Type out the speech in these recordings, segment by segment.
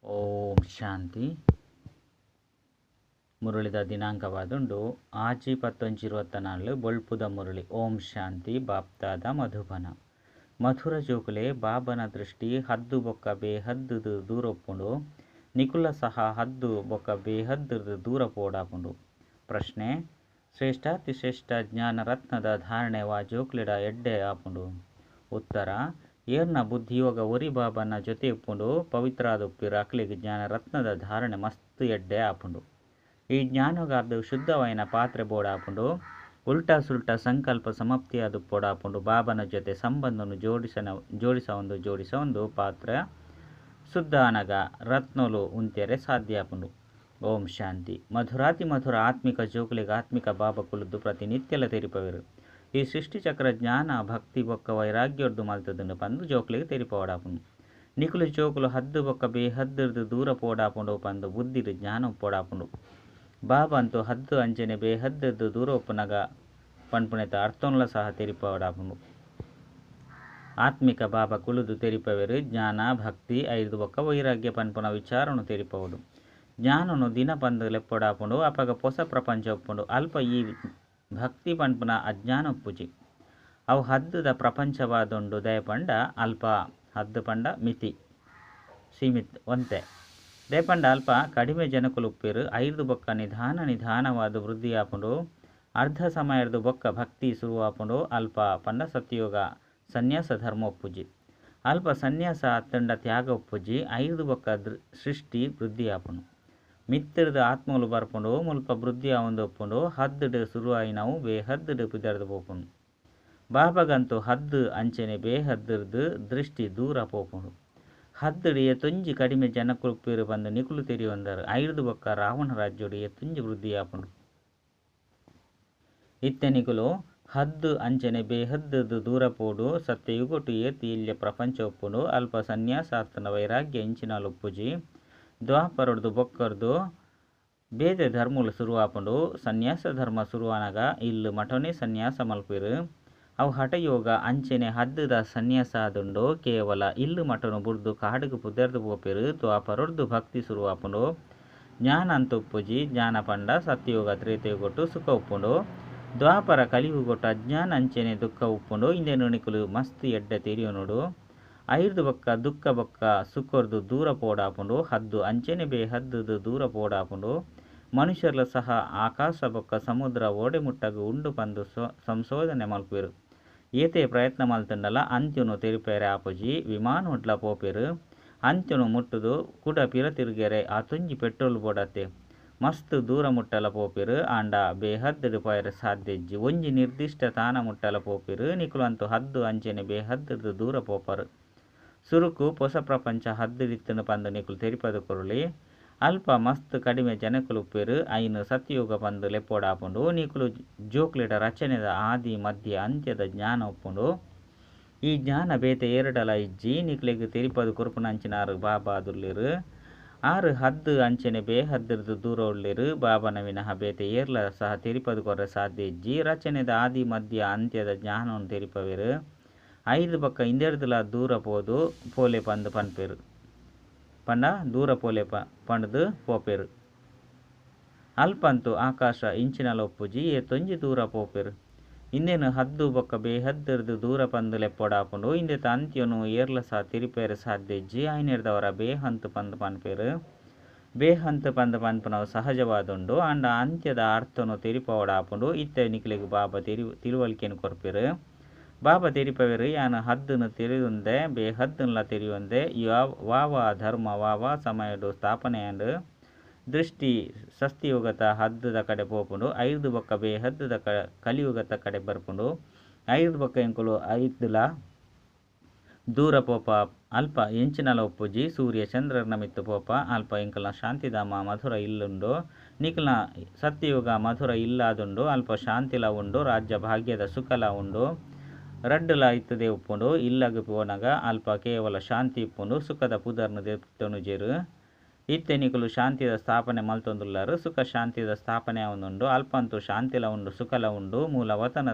ಓಂ ಶಾಂತಿ. ಮುರಳಿದ ದಿನಾಂಕವಾದುಂಡು ಆಜಿ 1924 ಬೊಳ್ಪುದ ಮುರಳಿ. ಓಂ ಶಾಂತಿ. ಬಾಪ್ತಾದ ಮಧುಬನ ಮಧುರ ಜೋಕುಲೆ ಬಾಬನ ದೃಷ್ಟಿ ಹದ್ದು ಬೊಕ್ಕ ಬೇಹದ್ದು ದೂರಪ್ಪುಂಡು ನಿಕುಲ ಸಹ ಹದ್ದು ಬೊಕ್ಕ ಬೇಹದ್ದು ದೂರ ಪೋಡಾಪುಂಡು. ಪ್ರಶ್ನೆ: ಶ್ರೇಷ್ಠಾತಿಶ್ರೇಷ್ಠ ಜ್ಞಾನ ರತ್ನದ ಧಾರಣೆವ ಜೋಕ್ಲಿಡ ಎಡ್ಡೆ ಆಪುಂಡು. ಉತ್ತರ: ಏರ್ನ ಬುದ್ಧಿಯೋಗ ಒರಿ ಬಾಬನ ಜೊತೆ ಉಪ್ಪುಂಡು ಪವಿತ್ರಾದ ಉಪ್ಪಿರು ಅಕ್ಲಿಗೆ ಜ್ಞಾನ ರತ್ನದ ಧಾರಣೆ ಮಸ್ತ್ ಎಡ್ಡೆ ಆಪುಂಡು. ಈ ಜ್ಞಾನೋಗ ಅದು ಶುದ್ಧವಾಯಿನ ಪಾತ್ರೆ ಬೋಡಾಪುಂಡು. ಉಲ್ಟಾ ಸುಲ್ಟಾ ಸಂಕಲ್ಪ ಸಮಾಪ್ತಿಯಾದ ಪೋಡಾಪುಂಡು. ಬಾಬನ ಜೊತೆ ಸಂಬಂಧವನ್ನು ಜೋಡಿಸ ಒಂದು ಪಾತ್ರೆ ಶುದ್ಧ ಅನಗ ರತ್ನೋಲು ಉಂತೆರೆ ಸಾಧ್ಯ ಆಪುಂಡು. ಓಂ ಶಾಂತಿ. ಮಧುರಾತಿ ಮಧುರ ಆತ್ಮಿಕ ಜೋಕುಲಿಗೆ ಆತ್ಮಿಕ ಬಾಬಾ ಕುಲದ್ದು ಪ್ರತಿನಿತ್ಯಲ ತೆರಿಪವೆರು. ಈ ಸೃಷ್ಟಿ ಚಕ್ರ ಜ್ಞಾನ ಭಕ್ತಿ ಬೊಕ್ಕ ವೈರಾಗ್ಯರ್ದು ಮಲ್ತದನ್ನು ಪಂದು ಜೋಕುಲಿಗೆ ತೆರಿಪೋಡಾಪುಂಡು. ನಿಕುಲು ಜೋಕುಲು ಹದ್ದು ಬೊಕ್ಕ ಬೇಹದ್ದಿರ್ದು ದೂರ ಪೋಡಾಪುಂಡು ಪಂದು ಬುದ್ಧಿರು ಜ್ಞಾನ ಪೋಡಾಪುಂಡು. ಬಾಬಾ ಅಂತೂ ಹದ್ದು ಅಂಚನೆ ಬೇಹದ್ದಿರ್ದು ದೂರ ಒಪ್ಪುನಗ ಪಣ್ಪುಣೆತ ಅರ್ಥೋನ್ಲ ಸಹ ತೆರಿಪೋಡಾಪುಂಡು. ಆತ್ಮಿಕ ಬಾಬಾ ಕುಲುದು ತೆರಿಪವೆರು ಜ್ಞಾನ ಭಕ್ತಿ ಐದು ಬೊಕ್ಕ ವೈರಾಗ್ಯ ಪನ್ಪುನ ವಿಚಾರನು ತೆರಿಪವಡು. ಜ್ಞಾನನು ದಿನ ಪಂದು ಲೆಪ್ಪೊಡಾಪುಂಡು ಅಪಗ ಹೊಸ ಪ್ರಪಂಚ ಒಪ್ಪುಂಡು. ಅಲ್ಪ ಈ ಭಕ್ತಿ ಪನ್ಪುನ ಅಜ್ಞಾನ ಒಪ್ಪುಜಿ. ಅವು ಹದ್ದುದ ಪ್ರಪಂಚವಾದುಂಡು ದಯಪಂಡ ಅಲ್ಪ ಹದ್ದು ಪಂಡ ಮಿತಿ ಸೀಮಿತ ಒಂತೆ ದಯಪಂಡ ಅಲ್ಪ ಕಡಿಮೆ ಜನಕುಲು ಉಪ್ಪಿರು. ಐದು ಬೊಕ್ಕ ನಿಧಾನವಾದ ವೃದ್ಧಿ ಆಪುಂಡು. ಅರ್ಧ ಸಮಯದ ಬೊಕ್ಕ ಭಕ್ತಿ ಶುರುವಾಪುಂಡು. ಅಲ್ಪ ಪಂಡ ಸತ್ಯೋಗ ಸನ್ಯಾಸ ಧರ್ಮ ಒಪ್ಪುಜಿ. ಅಲ್ಪ ಸನ್ಯಾಸ ಅತ್ತಂಡ ತ್ಯಾಗ ಒಪ್ಪುಜಿ. ಐದು ಬೊಕ್ಕ ಸೃಷ್ಟಿ ವೃದ್ಧಿ ಆಪುಂಡು. ಮಿತ್ತಿರ್ದು ಆತ್ಮಲು ಬರ್ಪುಂಡು ಮುಲ್ಪ ವೃದ್ಧಿ ಆವೊಂದು ಒಪ್ಪುಂಡು. ಹದ್ದು ಶುರುವಾಯಿನವು ಬೇಹದ್ದು ಪಿದರ್ದು ಪೋಪುಂಡು. ಬಾಬಾಗಂತೂ ಹದ್ದು ಅಂಚನೆ ಬೇಹದ್ದಿರ್ದು ದೃಷ್ಟಿ ದೂರ ಪೋಪುಂಡು. ಹದ್ದು ಎತ್ತೊಂಜಿ ಕಡಿಮೆ ಜನಕುಲುಪ್ಪಿರು ಬಂದು ನಿಕುಲು ತೆರಿಯೊಂದರು. ಐದು ಬೊಕ್ಕ ರಾವಣ ರಾಜ್ಯೋಡು ಎತ್ತೊಂಜಿ ವೃದ್ಧಿ ಆಪುಂಡು. ಇತ್ತೆ ನಿಕುಲು ಹದ್ದು ಅಂಚನೆ ಬೇಹದ್ದಿರ್ದು ದೂರ ಪೋಡು ಸತ್ಯಯುಗೊಟ್ಟು ಏತಿ ಇಲ್ಯ ಪ್ರಪಂಚ ಒಪ್ಪುಂಡು. ಅಲ್ಪ ಸನ್ಯಾಸಾರ್ಥನ ವೈರಾಗ್ಯ ಇಂಚಿನಾಲು ಒಪ್ಪುಜಿ. ದ್ವಾಪರದ್ದು ಬೊಕ್ಕರ್ದು ಬೇದೆ ಧರ್ಮಲು ಶುರುವಾಪುಂಡು. ಸನ್ಯಾಸ ಧರ್ಮ ಶುರುವಾನಾಗ ಇಲ್ಲು ಮಠನೇ ಸನ್ಯಾಸ ಮಲ್ಪಿರು. ಅವು ಹಠಯೋಗ ಅಂಚನೆ ಹದ್ದುದ ಸನ್ಯಾಸ ಆದುಂಡು. ಕೇವಲ ಇಲ್ಲು ಮಠನು ಬುಡ್ದು ಕಾಡುಗು ಪುದರ್ದು ಪೋಪಿರು. ದ್ವಾಪರದ್ದು ಭಕ್ತಿ ಶುರುವಾಪುಂಡು. ಜ್ಞಾನ ಅಂತ ಉಪ್ಪುಜಿ. ಜ್ಞಾನ ಪಂಡ ಸತ್ಯಯೋಗ ತ್ರೇತೆಯುಗೊಟ್ಟು ಸುಖ ಉಪ್ಪುಂಡು. ದ್ವಾಪರ ಕಲಿಯುಗೊಟ್ಟು ಅಜ್ಞಾನ ಅಂಚನೆ ದುಃಖ ಉಪ್ಪುಂಡು. ಇಂದೇನು ನಿಕುಲು ಮಸ್ತ್ ಎಡ್ಡೆ ತೆರಿಯೋನುಡು. ಐದು ಬೊಕ್ಕ ದುಃಖ ಬೊಕ್ಕ ಸುಖರ್ದು ದೂರ ಪೋಡಾಪುಂಡು. ಹದ್ದು ಅಂಚನೆ ಬೇಹದ್ದು ದೂರ ಪೋಡಾಪುಂಡು. ಮನುಷ್ಯರ್ಲ ಸಹ ಆಕಾಶ ಬೊಕ್ಕ ಸಮುದ್ರ ಓಡೆ ಮುಟ್ಟಗು ಉಂಡು ಪಂದು ಸಂಶೋಧನೆ ಮಲ್ಪಿರು. ಏತೆ ಪ್ರಯತ್ನ ಮಲ್ತಂಡಲ ಅಂತ್ಯನು ತೆರಿಪೇರೆ ಆಪುಜಿ. ವಿಮಾನ ಹೊಡ್ಲ ಪೋಪಿರು. ಅಂತ್ಯನು ಮುಟ್ಟುದು ಕುಡ ಪಿರ ತಿರುಗೆರೆ ಆತೊಂಜಿ ಪೆಟ್ರೋಲ್ ಬೋಡತ್ತೆ ಮಸ್ತ್ ದೂರ ಮುಟ್ಟಲ ಪೋಪಿರು. ಆಂಡ ಬೇಹದ್ದು ಪೈರ ಸಾಧ್ಯಜ್ಜಿ ಒಂಜಿ ನಿರ್ದಿಷ್ಟ ತಾನ ಮುಟ್ಟಲ ಪೋಪಿರು. ನಿಕುಲು ಅಂತೂ ಹದ್ದು ಅಂಚನೆ ಬೇಹದ್ದು ದೂರ ಪೋಪರು. ಸುರುಕು ಹೊಸ ಪ್ರಪಂಚ ಹದ್ದಿಡಿತ್ತನು ಪಂದು ನಿಕುಲು ತೆರಿಪದು ಕೊರಳಿ. ಅಲ್ಪ ಮಸ್ತ್ ಕಡಿಮೆ ಜನಕುಲು ಉಪ್ಪಿರು. ಐನು ಸತ್ಯಯೋಗ ಪಂದು ಲೆಪ್ಪೋಡಾಪುಂಡು. ನಿಕುಲು ಜೋಕ್ಲಿಡ ರಚನೆದ ಆದಿ ಮಧ್ಯ ಅಂತ್ಯದ ಜ್ಞಾನ ಒಪ್ಪುಂಡು. ಈ ಜ್ಞಾನ ಬೇತೆ ಏರಡಲ ಇಜ್ಜಿ ನಿಕ್ಲೆಗ್ ತೆರಿಪದು ಕುರುಪುನಂಚಿನಾರು ಬಾಬಾ ದುರ್ಲಿರು. ಆರು ಹದ್ದು ಅಂಚನೆ ಬೇಹದ್ದಿರ್ದು ದೂರ ಉಳ್ಳಿರು. ಬಾಬನ ವಿನಃ ಬೇತೆ ಏರ್ಲ ಸಹ ತೆರಿಪದು ಕೊರ್ರೆ ಸಾಧ್ಯ ಇಜ್ಜಿ. ರಚನೆದ ಆದಿ ಮಧ್ಯ ಅಂತ್ಯದ ಜ್ಞಾನವನ್ನು ತೆರಿಪವೆರು. ಐದು ಬೊಕ್ಕ ಇಂದೆರ್ದುಲ ದೂರ ಪೋದು ಪೋಲೆ ಪಂದು ಪನ್ಪೆರು ಪಂಡ ದೂರ ಪೋಲೆ ಪಂಡ್ದು ಪೋಪೆರು. ಅಲ್ಪಂತೂ ಆಕಾಶ ಇಂಚಿನಲ ಒಪ್ಪುಜಿ ಏತೊಂಜಿ ದೂರ ಪೋಪೆರು. ಇಂದೇನು ಹದ್ದು ಬೊಕ್ಕ ಬೇಹದ್ದಿರ್ದು ದೂರ ಪಂದು ಲೆಪ್ಪೊಡಾಪುಂಡು. ಇಂದೆತ ಅಂತ್ಯನು ಏರ್ಲ ಸಹ ತೆರಿಪೇರೆ ಸಾಧ್ಯ ಇಜ್ಜಿ. ಐನೆರ್ದವರ ಬೇಹಂತು ಪಂದು ಪನ್ಪೆರು. ಬೇಹಂತು ಪಂದು ಪನ್ಪುನವು ಸಹಜವಾದುಂಡು. ಅಂಡ ಅಂತ್ಯದ ಅರ್ಥನು ತೆರಿಪೋಡಾಪುಂಡು. ಇತ್ತೆ ನಿಕ್ಲೆಗ್ ಬಾಬಾ ತಿಳುವಳಿಕೆಯನ್ನು ಕೊರ್ಪೆರು. ಬಾಬಾ ತೆರಿಪವೆರು ಯಾನು ಹದ್ದನ್ನು ತೆರೆಯೊಂದೆ ಬೇಹದ್ದನ್ಲ ತೆರೆಯೊಂದೆ ವಾವ ಧರ್ಮ ವಾವ ಸಮಯಡು ಸ್ಥಾಪನೆ ಅಂಡ್ ದೃಷ್ಟಿ ಸಸ್ತಿಯುಗತ ಹದ್ದುದ ಕಡೆ ಪೋಪುಂಡು. ಐದು ಬೊಕ್ಕ ಬೇಹದ್ದುದ ಕಲಿಯುಗತ ಕಡೆ ಬರ್ಪುಂಡು. ಐದು ಬೊಕ್ಕ ಎಂಕುಲು ಐದುಲ ದೂರ ಪೋಪ ಅಲ್ಪ ಎಂಚಿನಲ ಒಪ್ಪುಜಿ. ಸೂರ್ಯ ಚಂದ್ರನ ಮಿತ್ತು ಪೋಪ ಅಲ್ಪ ಎಂಕಲ್ನ ಶಾಂತಿಧಾಮ ಮಧುರ ಇಲ್ಲುಂಡು. ನಿಕಲ್ನ ಸತ್ಯಯುಗ ಮಧುರ ಇಲ್ಲಾದುಂಡು. ಅಲ್ಪ ಶಾಂತಿಲ ಉಂಡು. ರಾಜ್ಯ ಭಾಗ್ಯದ ಸುಖಲ ಉಂಡು. ರಡ್ಡುಲ ಇತ್ತದೆ ಉಪ್ಪುಂಡು. ಇಲ್ಲಗು ಪೋನಗ ಅಲ್ಪ ಕೇವಲ ಶಾಂತಿ ಇಪ್ಪುಂಡು. ಸುಖದ ಪುದರ್ನು ದೆತ್ತೊನುಜೆರು. ಇತ್ತೆ ನಿಕುಲು ಶಾಂತಿದ ಸ್ಥಾಪನೆ ಮಲ್ತೊಂದುಲ್ಲರು. ಸುಖ ಶಾಂತಿದ ಸ್ಥಾಪನೆ ಆವೊಂದುಂಡು. ಅಲ್ಪಂತೂ ಶಾಂತಿಲ ಉಂಡು ಸುಖಲ ಉಂಡು.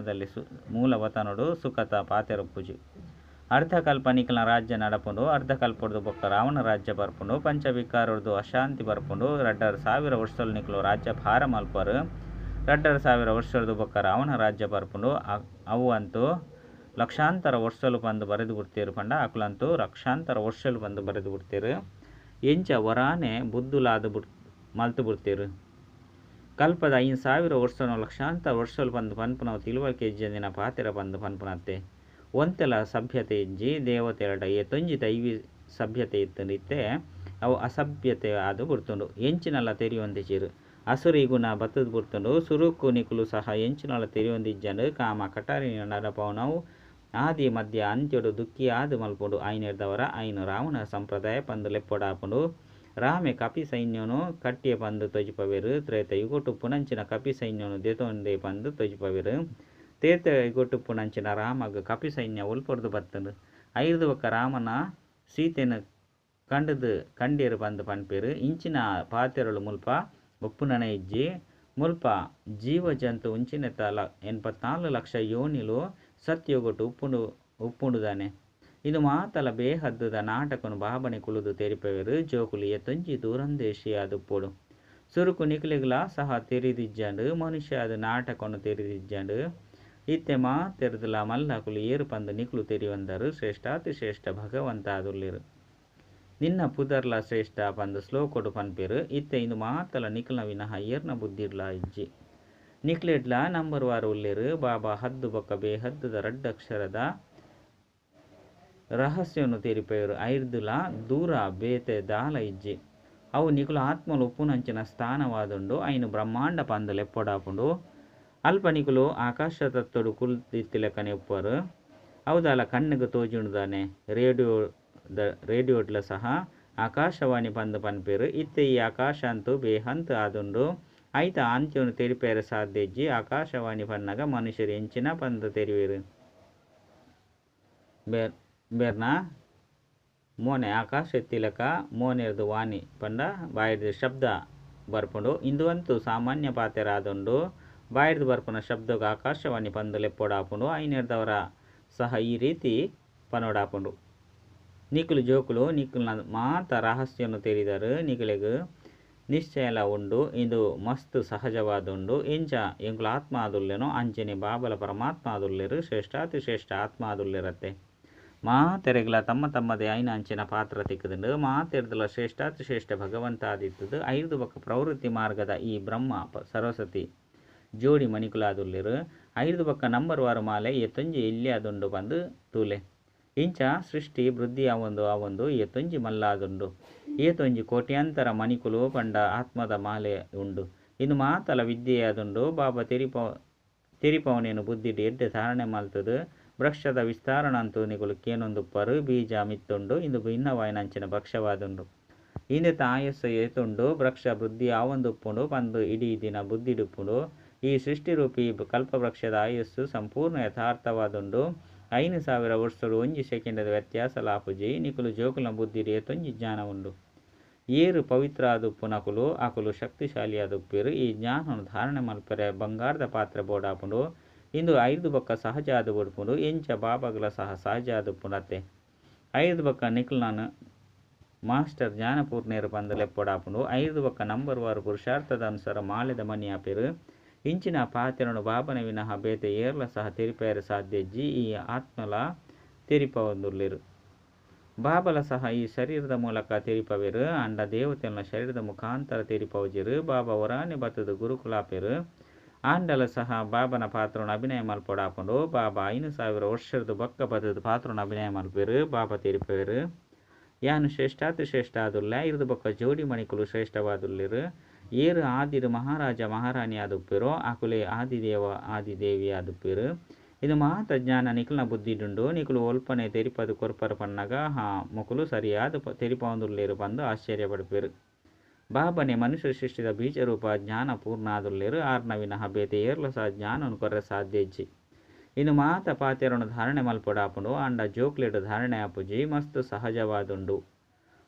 ಮೂಲ ವತನಡು ಸುಖತ ಪಾತೆರೊಪ್ಪುಜಿ. ಅರ್ಧಕಲ್ಪ ನಿಖಲ ರಾಜ್ಯ ನಡಪುಂಡು ಅರ್ಧಕಲ್ಪಡ್ದು ಬೊಕ್ಕ ರಾವಣ ರಾಜ್ಯ ಬರ್ಪುಂಡು ಪಂಚವಿಕಾರದ್ದು ಅಶಾಂತಿ ಬರ್ಪುಂಡು 2,000 ವರ್ಷಲು ನಿಖಲು ರಾಜ್ಯ ಭಾರ ಮಲ್ಪರು 2,000 ವರ್ಷದ್ದು ಬೊಕ್ಕ ರಾವಣ ರಾಜ್ಯ ಬರ್ಪುಂಡು ಅವು ಅಂತೂ ಲಕ್ಷಾಂತರ ವರ್ಷಲು ಬಂದು ಬರೆದು ಬಿಡ್ತೀರು ಪಂಡ ಅಕುಲಂತೂ ಲಕ್ಷಾಂತರ ವರ್ಷಲು ಬಂದು ಬರೆದು ಬಿಡ್ತೀರು ಎಂಚ ವರಾನೆ ಬುದ್ದುಲಾದು ಮಲ್ತು ಬಿಡ್ತೀರು ಕಲ್ಪದ 5,000 ವರ್ಷನು ಲಕ್ಷಾಂತರ ವರ್ಷಲು ಬಂದು ಪನ್ಪುನವು ತಿಳುವಳಿಕೆ ಇಜ್ಜಂದಿನ ಪಾತೆರ ಬಂದು ಪನ್ಪುನತ್ತೆ ಒಂತೆಲ ಸಭ್ಯತೆ ಇಜ್ಜಿ ದೇವತೆರಡ ತೊಂಜಿ ದೈವಿ ಸಭ್ಯತೆ ಇತ್ತಂದಿತ್ತೆ ಅವು ಅಸಭ್ಯತೆ ಅದು ಬಿಡ್ತುಂಡು ಎಂಚಿನಲ್ಲ ತೆರಿಯೊಂದಿಚಿರು ಹಸುರಿ ಗುಣ ಬತ್ತದ ಬಿಡ್ತುಂಡು ಸುರುಕು ನಿಕುಲು ಸಹ ಎಂಚಿನಲ್ಲ ತೆರಿಯೊಂದಿಜ್ಜಂಡು ಕಾಮ ಕಟಾರಿ ನಡಪವನವು ಆದಿ ಮಧ್ಯ ಅಂತ್ಯಡು ದುಃಖಿ ಆದು ಮಲ್ಪುಂಡು ಐನೆರ್ದವರ ಐನು ರಾವಣ ಸಂಪ್ರದಾಯ ಪಂದು ಲೆಪ್ಪೊಡಾಪುಂಡು ರಾಮೆ ಕಪಿ ಸೈನ್ಯನು ಕಟ್ಟಿಯ ಪಂದು ತೊಜಿಪವೆರು ತ್ರೇತ ಯುಗೊಟ್ಟು ಪುನಂಚಿನ ಕಪಿ ಸೈನ್ಯನು ದೆತೊಂಡೆ ಪಂದು ತೊಜಿಪವೆರು ತ್ರೇತ ಯುಗೊಟ್ಟು ಪುನಂಚಿನ ರಾಮಗ ಕಪಿ ಸೈನ್ಯ ಉಲ್ಪೊಡ್ದು ಬತ್ತಂಡು ಐದು ಒಕ್ಕ ರಾಮನ ಸೀತೆನ ಕಂಡೇರು ಪಂದು ಪನ್ಪೇರು ಇಂಚಿನ ಪಾತೆರಳು ಮುಲ್ಪ ಒಪ್ಪುನನ ಇಜ್ಜಿ ಮುಲ್ಪ ಜೀವ ಜಂತು ಉಂಚಿನೆತ್ತ 84 ಲಕ್ಷ ಯೋನಿಲು ಸತ್ಯಗೊಟ್ಟು ಉಪ್ಪುಂಡುದಾನೆ ಇದು ಮಾತಲ ಬೇಹದ್ದುದ ನಾಟಕನು ಬಾಬನೆ ಕುಳುದು ತೆರಿಪೆವೆರು ಜೋಕುಲು ಎತ್ತೊಂಜಿ ದೂರಂದೇಶಿ ಅದುಪ್ಪುಡು ಸುರುಕು ನಿಖಲಿಗ್ಲ ಸಹ ತೆರಿದಿಜ್ಜಂಡು ಮನುಷ್ಯ ಅದು ನಾಟಕನು ತೆರಿದಿಜ್ಜಂಡು ಇತ್ತೆ ಮಾತೆರ್ದುಲ ಮಲ್ಲಕುಲು ಏರು ಪಂದು ನಿಕ್ಲು ತೆರಿಯೊಂದರು ಶ್ರೇಷ್ಠಾತಿ ಶ್ರೇಷ್ಠ ಭಗವಂತ ಅದುಲ್ಲಿರು ನಿನ್ನ ಪುದರ್ಲ ಶ್ರೇಷ್ಠ ಪಂದು ಶ್ಲೋಕೊಡು ಪನ್ಪೇರು ಇತ್ತೆ ಇಂದು ಮಾತಲ ನಿಖಲ್ನ ವಿನಃ ಏರ್ನ ಬುದ್ಧಿರ್ಲ ಇಜ್ಜಿ ನಿಕ್ಲೆಡ್ಲ ನಂಬರ್ ವಾರ ಉಲ್ಲೇರು ಬಾಬಾ ಹದ್ದು ಬೊಕ್ಕ ಬೇಹದ್ದುದ ರಡ್ಡಕ್ಷರದ ರಹಸ್ಯವನ್ನು ತೆರಿಪೇರು ಐರ್ದುಲ ದೂರ ಬೇತೆ ದಾಲ ಇಜ್ಜಿ ಅವು ನಿಕುಲು ಆತ್ಮಲು ಉಪ್ಪುನಂಚಿನ ಸ್ಥಾನವಾದುಂಡು ಐನು ಬ್ರಹ್ಮಾಂಡ ಪಂದು ಲೆಪ್ಪೊಡಾಪುಂಡು ಅಲ್ಪ ನಿಕುಲು ಆಕಾಶ ತತ್ತೊಡು ಕುಲ್ತಿತ್ತಿಲೆಕ್ಕನೆ ಉಪ್ಪರು ಅವದಾಲ ಕಣ್ಣಿಗೆ ತೋಜುಂಡುದಾನೆ ರೇಡಿಯೋಡ್ಲ ಸಹ ಆಕಾಶವಾಣಿ ಪಂದು ಪನ್ಪೇರು ಇತ್ತೆ ಈ ಆಕಾಶ ಅಂತೂ ಬೇಹಂತ ಆದುಂಡು ಐತ ಅಂತ್ಯವನ್ನು ತೆರಿಪೇರ ಸಾಧ್ಯಜ್ಜಿ ಆಕಾಶವಾಣಿ ಪನ್ನಗ ಮನುಷ್ಯರು ಎಂಚಿನ ಪಂದು ತೆರಿವೇರು ಬೇರ್ನ ಮೋನೆ ಆಕಾಶ ಎತ್ತಿಲಕ ಮೋನೆರ್ದು ವಾಣಿ ಪಂಡ ಬಾಯಿರ್ದು ಶಬ್ದ ಬರ್ಪುಂಡು ಇಂದು ಅಂತೂ ಸಾಮಾನ್ಯ ಪಾತೆರ ಆದುಂಡು ಬಾಯಿರ್ದು ಬರ್ಪುನ ಶಬ್ದಗ ಆಕಾಶವಾಣಿ ಪಂದು ಲೆಪ್ಪೊಡಾಪುಂಡು ಐನೆರ್ದವರ ಸಹ ಈ ರೀತಿ ಪನೋಡಾಪುಂಡು ನಿಖುಲು ಜೋಕುಲು ನಿಖುಲ್ನ ಮಾತ ರಹಸ್ಯವನ್ನು ತೆರಿದರು ನಿಖಿಲೆಗು ನಿಶ್ಚಯಲ ಉಂಡು ಇದು ಮಸ್ತ್ ಸಹಜವಾದುಂಡು ಎಂಚ ಎಂಕುಲ ಆತ್ಮ ಆದುಲ್ಲೆನೋ ಅಂಚನೆ ಬಾಬಲ ಪರಮಾತ್ಮ ಆದುಲ್ಲೆರು ಶ್ರೇಷ್ಠಾತಿ ಶ್ರೇಷ್ಠ ಆತ್ಮ ಆದುಲ್ಲೆರತ್ತೆ ಮಾತೆರೆಗ್ಲ ತಮ್ಮ ತಮ್ಮದೇ ಐನ ಅಂಚಿನ ಪಾತ್ರ ತಿಕ್ಕದುಂಡು ಮಾತೆರ್ದುಲ ಶ್ರೇಷ್ಠಾತಿ ಶ್ರೇಷ್ಠ ಭಗವಂತ ಆದಿತ್ತದು ಐದು ಬೊಕ್ಕ ಪ್ರವೃತ್ತಿ ಮಾರ್ಗದ ಈ ಬ್ರಹ್ಮ ಸರಸ್ವತಿ ಜೋಡಿ ಮಣಿಕುಲಾದುಲ್ಲೆರು ಐದು ಬೊಕ್ಕ ನಂಬರ್ ವಾರು ಮಾಲೆ ಎತ್ತೊಂಜಿ ಎಲ್ಲಿ ಅದುಂಡು ಬಂದು ತೂಲೆ ಇಂಚ ಸೃಷ್ಟಿ ವೃದ್ಧಿ ಅವೊಂದು ಎತ್ತೊಂಜಿ ಮಲ್ಲಾದುಂಡು ಏತೊಂಜಿ ಕೋಟ್ಯಾಂತರ ಮಣಿಕುಲು ಪಂಡ ಆತ್ಮದ ಮಾಲೆ ಉಂಡು ಇನ್ನು ಮಾತಲ ವಿದ್ಯೆ ಅದುಂಡು ಬಾಬಾ ತೆರಿಪವನೇನು ಬುದ್ಧಿಡು ಎಡ್ಡೆ ಧಾರಣೆ ಮಲ್ತದು ವೃಕ್ಷದ ವಿಸ್ತಾರಣ ಅಂತೂ ನಿಗುಲು ಕೇನೊಂದುಪ್ಪರು ಬೀಜ ಮಿತ್ತುಂಡು ಇಂದು ಭಿನ್ನವಾಯಿನಂಚಿನ ಭಕ್ಷ್ಯವಾದುಂಡು ಇಂದೆತ ಆಯಸ್ಸು ಏತುಂಡು ವೃಕ್ಷ ವೃದ್ಧಿ ಆವೊಂದುಪ್ಪುಂಡು ಪಂದು ಇಡೀ ದಿನ ಬುದ್ಧಿಡುಪ್ಪುಂಡು ಈ ಸೃಷ್ಟಿರೂಪಿ ಕಲ್ಪವೃಕ್ಷದ ಆಯಸ್ಸು ಸಂಪೂರ್ಣ ಯಥಾರ್ಥವಾದುಂಡು 5,000 ವರ್ಷಗಳು 1 ಸೆಕೆಂಡದ ವ್ಯತ್ಯಾಸ ಲಾಪುಜಿ ನಿಕುಲು ಜೋಕುಲ ಬುದ್ಧಿಡು ಏತೊಂಜಿ ಜ್ಞಾನ ಉಂಡು ಏರು ಪವಿತ್ರ ಆದುಪ್ಪು ನಕುಲು ಆಕುಲು ಶಕ್ತಿಶಾಲಿ ಆದುಪ್ಪಿರು ಈ ಜ್ಞಾನವನ್ನು ಧಾರಣೆ ಮಲ್ಪರೆ ಬಂಗಾರದ ಪಾತ್ರೆ ಬೋಡಾಪುಂಡು ಇಂದು ಐದು ಬೊಕ್ಕ ಸಹಜ ಆದು ಬಿಡ್ಪುಂಡು ಎಂಚ ಬಾಬಾಗಲ ಸಹ ಸಹಜ ಆದುಪ್ಪುನತ್ತೆ ಐದು ಬೊಕ್ಕ ನಿಖಲ್ನ ಮಾಸ್ಟರ್ ಜ್ಞಾನಪೂರ್ಣೇರು ಪಂದು ಲೆಪ್ಪೊಡಾಪುಂಡು ಐದು ಬೊಕ್ಕ ನಂಬರ್ ವಾರು ಪುರುಷಾರ್ಥದ ಅನುಸಾರ ಮಾಲೆದ ಮನಿ ಆಪಿರು ಇಂಚಿನ ಪಾತೆರನು ಬಾಬನ ವಿನಃ ಬೇತೆ ಏರ್ಲ ಸಹ ತೆರಿಪೇರ ಸಾಧ್ಯಜ್ಜಿ ಈ ಆತ್ಮಲ ತೆರಿಪವೊಂದುಲ್ಲೆರು ಬಾಬಲ ಸಹ ಈ ಶರೀರದ ಮೂಲಕ ತೆರಿಪವೆರು ಅಂಡ ದೇವತೆನ ಶರೀರದ ಮುಖಾಂತರ ತೆರಿಪವಜಿರು ಬಾಬಾ ಹೊರಾನೆ ಬತ್ತದ ಗುರುಕುಲಾಪೆರು ಆಂಡಲ ಸಹ ಬಾಬನ ಪಾತ್ರನ ಅಭಿನಯ ಮಲ್ಪೊಡಾಪುಂಡು ಬಾಬಾ 5,000 ವರ್ಷದ ಬೊಕ್ಕ ಬತ್ತದ ಪಾತ್ರನ ಅಭಿನಯ ಮಲ್ಪೆರು ಬಾಬಾ ತೆರಿಪೆರು ಯಾನು ಶ್ರೇಷ್ಠಾತಿ ಶ್ರೇಷ್ಠ ಆದುಲ್ಲ ಇರ್ದು ಬೊಕ್ಕ ಜೋಡಿ ಮಣಿಕುಲು ಶ್ರೇಷ್ಠವಾದುಲ್ಲೆರು ಏರು ಆದಿರು ಮಹಾರಾಜ ಮಹಾರಾಣಿ ಆದುಪ್ಪೆರು ಆಕುಲೆ ಆದಿದೇವ ಆದಿದೇವಿ ಆದುಪ್ಪೆರು ಇದು ಮಾತ ಜ್ಞಾನ ನಿಖಲ್ನ ಬುದ್ಧಿಡುಂಡು ನಿಖಲು ಒಲ್ಪನೆ ತೆರಿಪದು ಕೊರ್ಪರ ಪನ್ನಗ ಮುಕುಲು ಸರಿಯಾದ ತೆರಿಪೊಂದುಲ್ಲೆರು ಬಂದು ಆಶ್ಚರ್ಯ ಪಡ್ಪೆರು ಬಾಬನೆ ಮನುಷ್ಯ ಸೃಷ್ಟಿದ ಬೀಜರೂಪ ಜ್ಞಾನ ಪೂರ್ಣ ಆದುಲ್ಲೆರು ಆರ್ನ ವಿನಃ ಬೇತೆ ಏರ್ಲ ಸಹ ಜ್ಞಾನನು ಕೊರ್ರೆ ಸಾಧ್ಯಜ್ಜಿ ಇನ್ನು ಮಾತ ಪಾತೆರನು ಧಾರಣೆ ಮಲ್ಪೊಡಾಪುಂಡು ಅಂಡ ಜೋಕ್ಲೆಡು ಧಾರಣೆ ಆಪುಜಿ ಮಸ್ತ್ ಸಹಜವಾದುಂಡು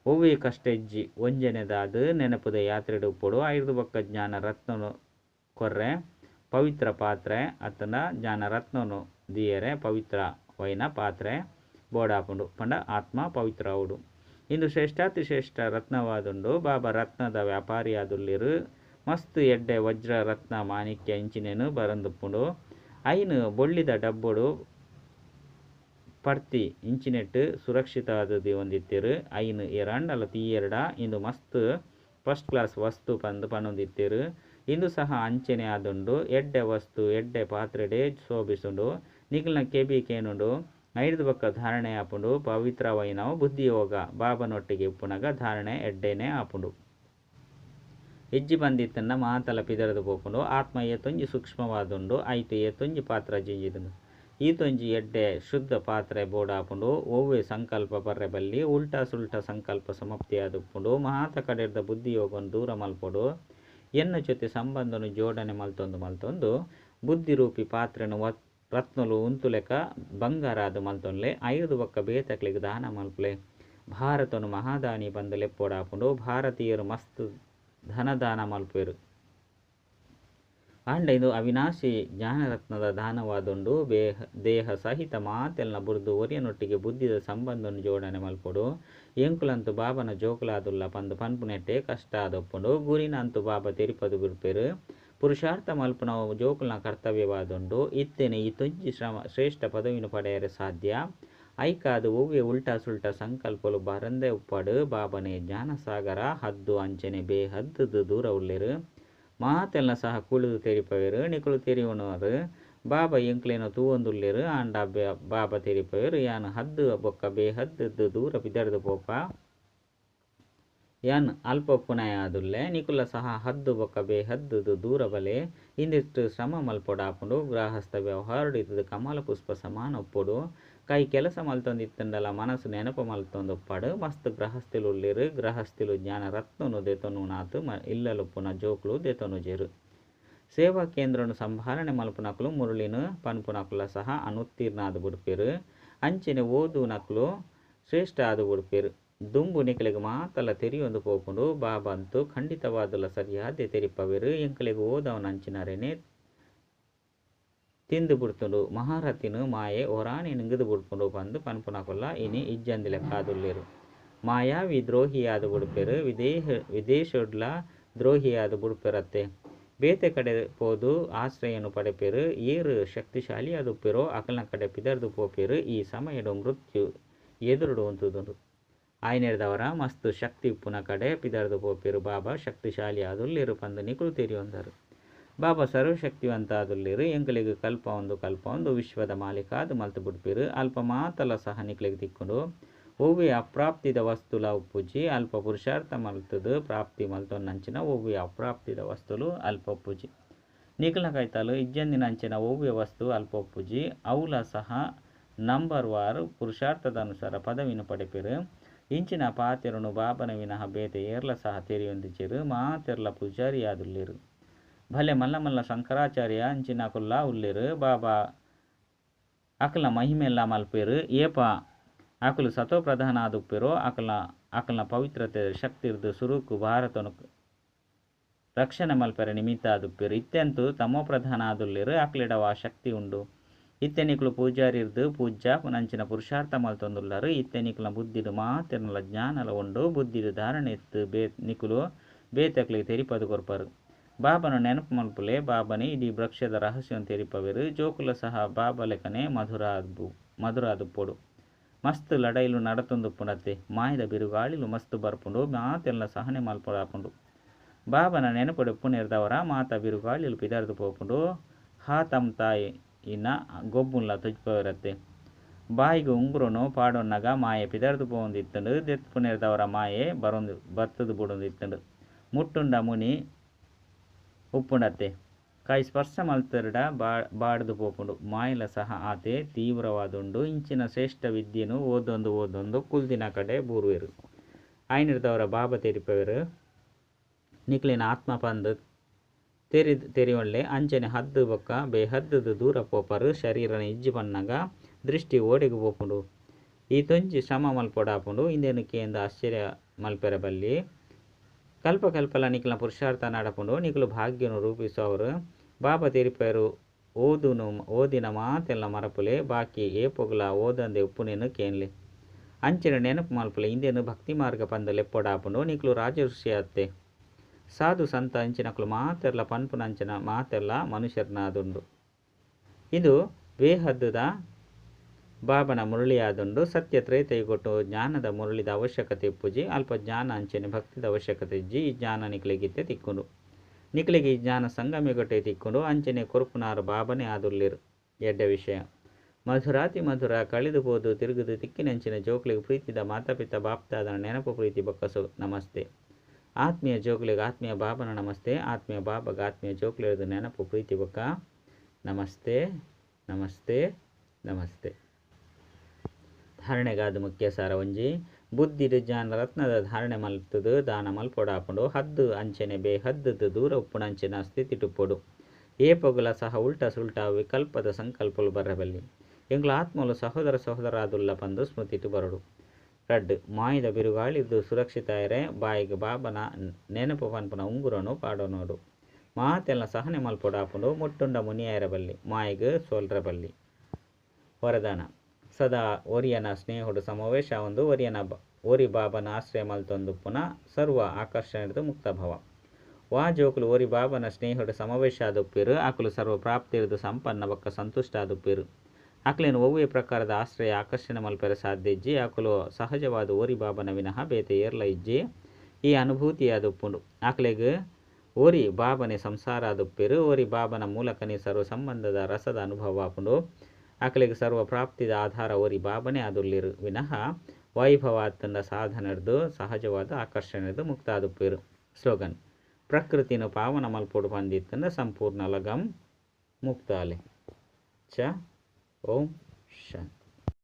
ಒವ್ವೆ ಕಷ್ಟೆಜ್ಜಿ ಒಂಜನೆದಾದು ನೆನಪುದ ಯಾತ್ರೆಡು ಉಪ್ಪುಡು ಐದು ಬೊಕ್ಕ ಜ್ಞಾನ ರತ್ನನು ಕೊರ್ರೆ ಪವಿತ್ರ ಪಾತ್ರೆ ಅತ್ತನ ಜ್ಞಾನ ರತ್ನನು ದಿಯರೆ ಪವಿತ್ರ ವೈನ ಪಾತ್ರೆ ಬೋಡಾಪುಂಡು ಪಂಡ ಆತ್ಮ ಪವಿತ್ರ ಅವಡು. ಇಂದು ಶ್ರೇಷ್ಠಾತಿ ಶ್ರೇಷ್ಠ ರತ್ನವಾದುಂಡು. ಬಾಬಾ ರತ್ನದ ವ್ಯಾಪಾರಿಯಾದುಲ್ಲಿರು. ಮಸ್ತ್ ಎಡ್ಡೆ ವಜ್ರ ರತ್ನ ಮಾಣಿಕ್ಯ ಇಂಚಿನೇನು ಬರಂದುಪ್ಪುಂಡು. ಐನು ಬೊಳ್ಳಿದ ಡಬ್ಬೊಡು ಪಡ್ತಿ ಇಂಚಿನೆಟ್ಟು ಸುರಕ್ಷಿತವಾದದ್ದು ಒಂದಿತ್ತಿರು. ಐನು ಎರಡಲ್ಲ ತೀಯೆರಡ ಇಂದು ಮಸ್ತ್ ಫಸ್ಟ್ ಕ್ಲಾಸ್ ವಸ್ತು ಪನ್ನೊಂದಿತ್ತಿರು. ಇಂದು ಸಹ ಅಂಚನೆ ಆದುಂಡು. ಎಡ್ಡೆ ವಸ್ತು ಎಡ್ಡೆ ಪಾತ್ರೆಡೆ ಶೋಭಿಸುಂಡು. ನಿಖಲ್ನ ಕೇನುಂಡು. ಐದು ಬೊಕ್ಕ ಧಾರಣೆ ಆಪುಂಡು. ಪವಿತ್ರವೈನವು ಬುದ್ಧಿಯೋಗ ಬಾಬನೊಟ್ಟಿಗೆ ಉಪ್ಪುನಗ ಧಾರಣೆ ಎಡ್ಡೆನೆ ಆಪುಂಡು. ಇಜ್ಜಿ ಬಂದಿತ್ತನ್ನ ಮಾತಲ ಪಿದರದು ಪೋಪುಂಡು. ಆತ್ಮ ಏತೊಂಜಿ ಸೂಕ್ಷ್ಮವಾದುಂಡು. ಐತು ಏತೊಂಜಿ ಪಾತ್ರ ಜಿಂಜಿದುಂಡು. ಈತೊಂಜಿ ಎಡ್ಡೆ ಶುದ್ಧ ಪಾತ್ರೆ ಬೋಡಾಪುಂಡು. ಒವ್ವೆ ಸಂಕಲ್ಪ ಬರ್ರೆ ಬಲ್ಲಿ ಉಲ್ಟಾ ಸುಲ್ಟಾ ಸಂಕಲ್ಪ ಸಮಾಪ್ತಿಯಾದುಪ್ಪುಂಡು. ಮಹಾತ ಕಡೆರ್ದ ಬುದ್ಧಿಯೋಗವನ್ನು ದೂರ ಮಲ್ಪೊಡು. ಎನ್ನ ಜೊತೆ ಸಂಬಂಧನು ಜೋಡಣೆ ಮಲ್ತೊಂದು ಬುದ್ಧಿ ರೂಪಿ ಪಾತ್ರೆನು ರತ್ನಲು ಉಂತುಲೆಕ ಬಂಗಾರಾದು ಮಲ್ತೊನ್ಲೆ. ಐದು ಬೊಕ್ಕ ಬೇತಕ್ಲಿಗೆ ದಾನ ಮಲ್ಪಲೆ. ಭಾರತನು ಮಹಾದಾನಿ ಬಂದು ಲೆಪ್ಪೊಡಾಪುಂಡು. ಭಾರತೀಯರು ಮಸ್ತ್ ಧನದಾನ ಮಲ್ಪೆರು. ಆಂಡ ಇದು ಅವಿನಾಶಿ ಜ್ಞಾನರತ್ನದ ದಾನವಾದುಂಡು. ದೇಹ ಸಹಿತ ಮಾತೆಲ್ನ ಬುರ್ದು ಒರಿಯನೊಟ್ಟಿಗೆ ಬುದ್ಧಿದ ಸಂಬಂಧನು ಜೋಡಣೆ ಮಲ್ಪೊಡು. ಎಂಕುಲಂತು ಬಾಬನ ಜೋಕುಲಾದುಲ್ಲ ಪಂದು ಪನ್ಪುನೆಟ್ಟೆ ಕಷ್ಟ ಆದೊಪ್ಪುಂಡು. ಗುರಿನಂತು ಬಾಬಾ ತೆರಿಪದು ಬಿಡ್ಪೆರು. ಪುರುಷಾರ್ಥ ಮಲ್ಪುನ ಜೋಕುಲ್ನ ಕರ್ತವ್ಯವಾದುಂಡು. ಇತ್ತೇನೆ ಈ ತೊಂಜಿ ಶ್ರೇಷ್ಠ ಪದವಿನ ಪಡೆಯರೆ ಸಾಧ್ಯ. ಐಕಾದು ಒವ್ವೆ ಉಲ್ಟಾ ಸುಲ್ಟಾ ಸಂಕಲ್ಪಲು ಬರಂದೆ ಉಪ್ಪಡು. ಬಾಬನೇ ಜ್ಞಾನಸಾಗರ ಹದ್ದು ಅಂಚನೆ ಬೇಹದ್ದು ದೂರ ಉಳ್ಳೆರು. ಮಾತೆಲ್ನ ಸಹ ಕುಳಿದು ತೆರಿಪವೆರು. ನಿಕುಲು ತೆರಿವನವರು ಬಾಬಾ ಎಂಕ್ಲೇನೋ ತೂವೊಂದುಲ್ಲೆರು. ಆಂಡ ಬಾಬಾ ತೆರಿಪವೆರು. ಯಾನು ಹದ್ದು ಬೊಕ್ಕ ಬೇಹದ್ದು ದೂರ ಬಿದರ್ದು ಪೋಪ ಯಾನ್ ಅಲ್ಪ ಪುನಯಾದುಲ್ಲೆ. ನಿಕುಲ ಸಹ ಹದ್ದು ಬೊಕ್ಕ ಬೇಹದ್ದು ದೂರ ಬಲೆ. ಇಂದಿಷ್ಟು ಶ್ರಮ ಮಲ್ಪೊಡಾಪುಂಡು. ಗೃಹಸ್ಥ ವ್ಯವಹಾರಡು ಇತ್ತದು ಕಮಲ ಪುಷ್ಪ ಸಮಾನ ಒಪ್ಪೊಡು. ಕೈ ಕೆಲಸ ಮಲ್ತೊಂದಿತ್ತಂಡಲ ಮನಸ್ಸು ನೆನಪು ಮಲ್ತೊಂದೊಪ್ಪಡು. ಮಸ್ತ್ ಗೃಹಸ್ಥಿಲು ಉಳ್ಳಿರು. ಗೃಹಸ್ಥಿಲು ಜ್ಞಾನ ರತ್ನನು ದೆತೊನು ನಾತು ಇಲ್ಲಲು ಪುನ ಜೋಕುಲು ದೆತೊನುಜೆರು. ಸೇವಾ ಕೇಂದ್ರನು ಸಂಭಾಲನೆ ಮಲ್ಪುನಕುಲು ಮುರುಳಿನು ಪನ್ಪುನಕುಲ ಸಹ ಅನುತ್ತೀರ್ಣ ಆದು ಬಿಡ್ಪೆರು. ಅಂಚನೆ ಓದು ನಕುಲು ಶ್ರೇಷ್ಠ ಆದು ಬಿಡ್ಪೆರು. ದುಂಬು ನಿಕಲಿಗೆ ಮಾತಲ್ಲ ತೆರಿಯೊಂದು ಪೋಪುಂಡು. ಬಾಬಾ ಅಂತೂ ಖಂಡಿತವಾದುಲ್ಲ ಸರಿಯಾದೆ ತೆರಿಪವೆರು. ಎಂಕಲಿಗೆ ಓದವನ ಅಂಚಿನರೇನೆ ತಿಂದು ಬಿಡ್ತುಂಡು. ಮಹಾರಥಿನು ಮಾಯೆ ಒರಾಣಿ ನಿಂಗದು ಬಿಡ್ಪುಂಡು ಪಂದು ಪನ್ಪುನಕುಲ್ಲ ಇನಿ ಇಜ್ಜಂದಿ ಲೆಕ್ಕಾದುಲ್ಲೆರು. ಮಾಯಾವಿ ದ್ರೋಹಿಯಾದು ಬಿಡ್ಪೆರು. ವಿದೇಶಡ್ಲ ದ್ರೋಹಿಯಾದು ಬಿಡ್ಪೆರತ್ತೆ. ಬೇತೆ ಕಡೆ ಪೋದು ಆಶ್ರಯನು ಪಡೆಪೆರು. ಏರು ಶಕ್ತಿಶಾಲಿಯಾದುಪ್ಪೆರೋ ಅಕಲ್ನ ಕಡೆ ಪಿದರ್ದು ಪೋಪೆರು. ಈ ಸಮಯಡು ಮೃತ್ಯು ಎದುರುಡು ಉಂತುದುಂಡು. ಆಯ್ನೆಡ್ದವರ ಮಸ್ತ್ ಶಕ್ತಿ ಉಪ್ಪುನ ಕಡೆ ಪಿದರ್ದು ಪೋಪೆರು. ಬಾಬಾ ಶಕ್ತಿಶಾಲಿ ಆದುಲ್ಲೆರು ಪಂದು ನಿಕುಲು ತೆರಿಯೊಂದರು. ಬಾಬಾ ಸರ್ವಶಕ್ತಿವಂತ ಆದುಲ್ಲೆರು. ಎಂಕಲಿಗೆ ಕಲ್ಪ ಒಂದು ವಿಶ್ವದ ಮಾಲೀಕಾದು ಮಲ್ತು ಬಿಡ್ಪೆರು. ಅಲ್ಪ ಮಾತಲ ಸಹ ನಿಕಲಿಗೆ ತಿಕ್ಕುಂಡು. ಒವ್ವೆ ಅಪ್ರಾಪ್ತಿದ ವಸ್ತುಲ ಉಪ್ಪುಜಿ ಅಲ್ಪ ಪುರುಷಾರ್ಥ ಮಲ್ತದು ಪ್ರಾಪ್ತಿ ಮಲ್ತೊನ್ನಂಚಿನ ಒವ್ವೆ ಅಪ್ರಾಪ್ತಿದ ವಸ್ತುಲು ಅಲ್ಪ ಉಪ್ಪುಜಿ. ನಿಕಲ್ನ ಕೈತಲು ಇಜ್ಜಂದಿನ ಅಂಚಿನ ಒವ್ವೆ ವಸ್ತು ಅಲ್ಪ ಉಪ್ಪುಜಿ. ಅವುಲ ಸಹ ನಂಬರ್ ವಾರು ಪುರುಷಾರ್ಥದ ಅನುಸಾರ ಪದವಿನ ಪಡೆಪೆರು. ಇಂಚಿನ ಪಾತೆರನು ಬಾಬನ ವಿನಃ ಬೇತೆ ಏರ್ಲ ಸಹ ತೆರಿಯೊಂದಿಚೆರು. ಮಾತೆರ್ಲ ಪೂಜಾರಿಯಾದುಲ್ಲೆರು. ಭಲೆ ಮಲ್ಲ ಶಂಕರಾಚಾರ್ಯ ಅಂಚಿನ ಕುಲ್ಲ ಉಲ್ಲೆರು. ಬಾಬಾ ಅಕಲ್ನ ಮಹಿಮೆಲ್ಲ ಮಲ್ಪೆರು. ಏಪ ಅಕಲು ಸತೋ ಪ್ರಧಾನ ಆದುಪ್ಪೆರೋ ಅಕಲ್ನ ಪವಿತ್ರತೆ ಶಕ್ತಿರ್ದು ಸುರುಕು ಭಾರತನು ರಕ್ಷಣೆ ಮಲ್ಪೆರ ನಿಮಿತ್ತ ಆದುಪ್ಪೆರು. ಇತ್ತೆಂತೂ ತಮೋ ಪ್ರಧಾನ ಆದುಲ್ಲೆರು. ಅಕ್ಲೆಡವ ಶಕ್ತಿ ಉಂಡು. ಇತ್ತೆನಿಕುಲು ಪೂಜಾರಿರ್ದು ಪೂಜ್ಯ ನಂಚಿನ ಪುರುಷಾರ್ಥ ಮಲ್ತೊಂದುಲ್ಲರು. ಇತ್ತೆನಿಕುಲ ಬುದ್ಧಿಡು ಮಾತೆರ್ನಲ ಜ್ಞಾನಲ ಉಂಡು. ಬುದ್ಧಿಡು ಧಾರಣೆ ಎತ್ತು ನಿಕುಲು ಬೇತಕ್ಲಿಗೆ ತೆರಿಪದು ಕೊರ್ಪರು. ಬಾಬನು ನೆನಪು ಮಲ್ಪುಲೆ. ಬಾಬನೇ ಇಡೀ ವೃಕ್ಷದ ರಹಸ್ಯವನ್ನು ತೆರಿಪವೆರು. ಜೋಕುಲ ಸಹ ಬಾಬಾ ಲೆಕ್ಕನೆ ಮಧುರ ಆದುಪ್ಪೊಡು. ಮಸ್ತ್ ಲಡೈಲು ನಡತೊಂದುಪ್ಪುಂಡತ್ತೆ. ಮಾಯದ ಬಿರುಗಾಳಿಲು ಮಸ್ತ್ ಬರ್ಪುಂಡು. ಮಾತೆಲ್ಲ ಸಹನೆ ಮಲ್ಪೊಡಾಪುಂಡು. ಬಾಬನ ನೆನಪಡು ಪುನೆರ್ದವರ ಮಾತ ಬಿರುಗಾಳಿಲು ಪಿದರ್ದು ಪೋಪುಂಡು. ತಮ್ ತಾಯಿ ಇನ್ನ ಗೊಬ್ಬುಲ್ಲ ತುಜ್ಪವಿರತ್ತೆ. ಬಾಯಿಗೆ ಉಂಗುರನು ಪಾಡೊನ್ನಗ ಮಾಯೆ ಪಿದರ್ದು ಪೋಂದಿತ್ತಂಡು. ದೆತ್ ಪುನೆರ್ದವರ ಮಾಯೆ ಬರ್ತದು ಬುಡೊಂದಿತ್ತಂಡು. ಮುಟ್ಟುಂಡ ಮುನಿ ಉಪ್ಪುಂಡತ್ತೆ. ಕೈ ಸ್ಪರ್ಶ ಮಲ್ತರ್ಡ ಬಾಡ್ದು ಪೋಪುಂಡು. ಮಾಯಲ ಸಹ ಆತೆ ತೀವ್ರವಾದುಂಡು. ಇಂಚಿನ ಶ್ರೇಷ್ಠ ವಿದ್ಯೆನು ಓದೊಂದು ಕುಲ್ದಿನ ಕಡೆ ಬೂರುವೆರು. ಆಯ್ನಿರ್ದವರ ಬಾಬಾ ತೆರಿಪವೆರು. ನಿಕ್ಲಿನ ಆತ್ಮ ಪಂದು ತೆರಿಯೊಳ್ಳೆ ಅಂಚನೆ ಹದ್ದು ಬೊಕ್ಕ ಬೇಹದ್ದು ದೂರ ಪೋಪರು. ಶರೀರನ ಇಜ್ಜಿ ಪನ್ನಗ ದೃಷ್ಟಿ ಓಡೆಗು ಪೋಪುಂಡು. ಈ ತೊಂಜಿ ಶ್ರಮ ಮಲ್ಪೊಡಾಪುಂಡು. ಇಂದೇನುಕೆಯಿಂದ ಆಶ್ಚರ್ಯ ಮಲ್ಪೆರ ಬಲ್ಲಿ. ಕಲ್ಪಕಲ್ಪಲ ನಿಖಲ್ನ ಪುರುಷಾರ್ಥ ನಡಪುಂಡು. ನಿಖಲು ಭಾಗ್ಯನು ರೂಪಿಸುವವರು. ಬಾಬಾ ತೆರಿಪೆರು ಓದಿನ ಮಾತೆಲ್ಲ ಮರಪುಲೆ ಬಾಕಿ ಏಪೊಗಲ ಓದಂದೆ ಉಪ್ಪುನೇನು ಕೇನ್ಲೆ ಅಂಚಿನ ನೆನಪು ಮಲ್ಪಲೆ ಇಂದೇನು ಭಕ್ತಿ ಮಾರ್ಗ ಪಂದಲೆ ಎಪ್ಪೊಡಾಪುಂಡು ನಿಕ್ಲು ರಾಜ ಋಷಿ ಅತ್ತೆ ಸಾಧು ಸಂತ ಅಂಚಿನಕ್ಲು ಮಾತೆಲ್ಲ ಪನ್ಪುನಂಚಿನ ಮಾತೆಲ್ಲ ಮನುಷ್ಯರ್ನಾದುಂಡು. ಇದು ಬೇಹದ್ದುದ ಬಾಬನ ಮುರಳಿಯಾದುಂಡು. ಸತ್ಯ ತ್ರೇತೆಗೊಟ್ಟು ಜ್ಞಾನದ ಮುರಳಿದ ಅವಶ್ಯಕತೆ ಇಪ್ಪುಜಿ ಅಲ್ಪ ಜ್ಞಾನ ಅಂಚನೆ ಭಕ್ತಿದ ಅವಶ್ಯಕತೆ ಇಜ್ಜಿ ಈ ಜ್ಞಾನ ನಿಕ್ಲೆಗಿತ್ತೆ ತಿಕ್ಕುಂಡು. ನಿಕ್ಲೆಗೆ ಈ ಜ್ಞಾನ ಸಂಗಮಿಗೊಟ್ಟೆ ತಿಕ್ಕುಂಡು ಅಂಚನೆ ಕೊರುಪುನಾರು ಬಾಬನೇ ಆದುರ್ಲಿರು. ಎಡ್ಡ ವಿಷಯ ಮಧುರಾತಿ ಮಧುರ ಕಳೆದು ಹೋದು ತಿರುಗುದು ತಿಕ್ಕಿನಂಚಿನ ಜೋಕ್ಲಿಗೆ ಪ್ರೀತಿದ ಮಾತಾಪಿತ ಬಾಪ್ತಾದನ ನೆನಪು ಪ್ರೀತಿ ಬೊಕ್ಕಸು ನಮಸ್ತೆ. ಆತ್ಮೀಯ ಜೋಕ್ಲಿಗೆ ಆತ್ಮೀಯ ಬಾಬನ ನಮಸ್ತೆ. ಆತ್ಮೀಯ ಬಾಬಗೆ ಆತ್ಮೀಯ ಜೋಕ್ಲಿರದು ನೆನಪು ಪ್ರೀತಿ ಬೊಕ್ಕ ನಮಸ್ತೆ ನಮಸ್ತೆ ನಮಸ್ತೆ. ಧಾರಣೆಗಾದ ಮುಖ್ಯ ಸಾರ ಒಂಜಿ ಬುದ್ಧಿಡು ಜ್ಞಾನ ರತ್ನದ ಧಾರಣೆ ಮಲ್ತುದು ದಾನ ಮಲ್ಪೊಡಾಪುಂಡು ಹದ್ದು ಅಂಚನೆ ಬೇ ಹದ್ದು ದೂರ ಉಪ್ಪುನಂಚಿನ ಸ್ಥಿತಿ ಟುಪ್ಪೊಡು ಏಪೊಗಲ ಸಹ ಉಲ್ಟಾ ಸುಲ್ಟಾ ವಿಕಲ್ಪದ ಸಂಕಲ್ಪಲು ಬರಬಲ್ಲಿ ಎಂಗ್ಲ ಆತ್ಮಲು ಸಹೋದರ ಸಹೋದರಾದುಲ್ಲ ಪಂದು ಸ್ಮೃತಿಟು ಬರಡು. ರಡ್ ಮಾಯದ ಬಿರುಗಾಳಿದ್ದು ಸುರಕ್ಷಿತ ಇರೆ ಬಾಯಿಗೆ ಬಾಬನ ನೆನಪು ಪನ್ಪುನ ಉಂಗುರನು ಪಾಡೋನೋಡು ಮಾತೆಲ್ಲ ಸಹನೆ ಮಲ್ಪೊಡಾಪುಂಡು ಮುಟ್ಟುಂಡ ಮುನಿಯ ಇರಬಲ್ಲಿ ಮಾಯಿಗೆ ಸೋಲ್ರಬಲ್ಲಿ. ವರದಾನ ಸದಾ ಒರಿಯನ ಸ್ನೇಹುಡು ಸಮಾವೇಶ ಒಂದು ಒರಿ ಬಾಬನ ಆಶ್ರಯ ಮಲ್ತೊಂದು ಪುನಃ ಸರ್ವ ಆಕರ್ಷಣೆದು ಮುಕ್ತಭವ ವಾ ಜೋಕುಲು ಒರಿ ಬಾಬನ ಸ್ನೇಹುಡು ಸಮಾವೇಶ ಆದುಪ್ಪಿರು ಆಕುಲು ಸರ್ವ ಪ್ರಾಪ್ತಿರದು ಸಂಪನ್ನ ಬೊಕ್ಕ ಸಂತುಷ್ಟ ಆದುಪ್ಪಿರು ಆಕಲೇನು ಒವ್ವೇ ಪ್ರಕಾರದ ಆಶ್ರಯ ಆಕರ್ಷಣೆ ಮಲ್ಪೆರ ಸಾಧ್ಯ ಇಜ್ಜಿ ಆಕುಲು ಸಹಜವಾದ ಓರಿ ಬಾಬನ ವಿನಃ ಬೇತೆ ಏರ್ಲ ಇಜ್ಜಿ ಈ ಅನುಭೂತಿ ಆದುಪ್ಪುಂಡು ಆಕಲೆಗೆ ಓರಿ ಬಾಬನೆ ಸಂಸಾರ ಆದುಪ್ಪಿರು ಓರಿ ಬಾಬನ ಮೂಲಕನೇ ಸರ್ವ ಸಂಬಂಧದ ರಸದ ಅನುಭವ ಆಪುಂಡು ಆಕಲೆಗೆ ಸರ್ವ ಪ್ರಾಪ್ತಿದ ಆಧಾರ ಓರಿ ಬಾಬನೇ ಆದುರ್ಲಿರು ವಿನಃ ವೈಭವಾತ್ತಂದ ಸಾಧನೆರ್ದು ಸಹಜವಾದ ಆಕರ್ಷಣೆದು ಮುಕ್ತ ಆದುಪ್ಪಿರು. ಸ್ಲೋಗನ್ ಪ್ರಕೃತಿನ ಪಾವನ ಮಲ್ಪೊಡು ಪಂದಿತ್ತಂದ ಸಂಪೂರ್ಣ ಲಗಂ ಮುಕ್ತಾಲೆ ಚ ಓಂ ಶಾಂತಿ.